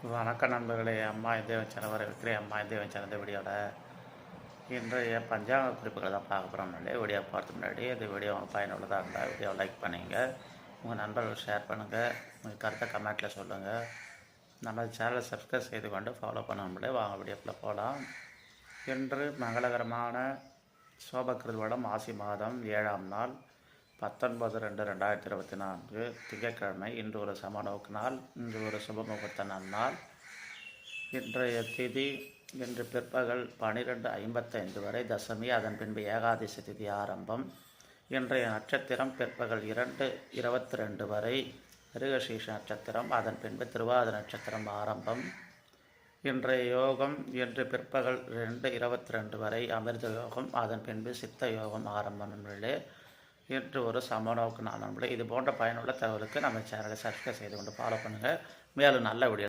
வணக்கம் நண்பர்களே. அம்மா தேவன் சேனல் வரவேற்கிறேன். அம்மா தேவன் சேனல் இந்த வீடியோவில் இன்றைய பஞ்சாங்க குறிப்புகளை தான் பார்க்க போகிறோம். வீடியோ பார்த்து முன்னாடி இந்த வீடியோ பயனுள்ளதாக இருந்தால் வீடியோ லைக் பண்ணுங்க, உங்கள் நண்பர்கள் ஷேர் பண்ணுங்கள், உங்கள் கருத்தை கமெண்ட்டில் சொல்லுங்கள். நம்ம சேனலை சப்ஸ்கிரைப் செய்து கொண்டு ஃபாலோ பண்ண முடியாது. வாங்க வீடியோக்குள்ளே போகலாம். இன்று மங்களகரமான சோபகிருதம் ஆசி மாதம் 7ஆம் நாள் 19/2/2024 திங்கட்கிழமை. இன்று ஒரு சமநோக்கு நாள், இன்று ஒரு சுபமுகூர்த்த நாள். இன்றைய திதி இன்று பிற்பகல் 12:55 வரை தசமி, அதன் பின்பு ஏகாதசி திதி ஆரம்பம். இன்றைய நட்சத்திரம் பிற்பகல் 2:22 வரை மிருகசீஷ நட்சத்திரம், அதன் பின்பு திருவாதிரை நட்சத்திரம் ஆரம்பம். இன்றைய யோகம் இன்று பிற்பகல் 2:22 வரை அமிர்த யோகம், அதன் பின்பு சித்த யோகம் ஆரம்பம். இன்று ஒரு சமநோக்கு நாள் நண்பர்களே. இது போன்ற பயனுள்ள தகவலுக்கு நம்ம சேனலை சப்ஸ்கிரைப் செய்து கொண்டு ஃபாலோ பண்ணுங்கள். மேலும் நல்ல வீடியோ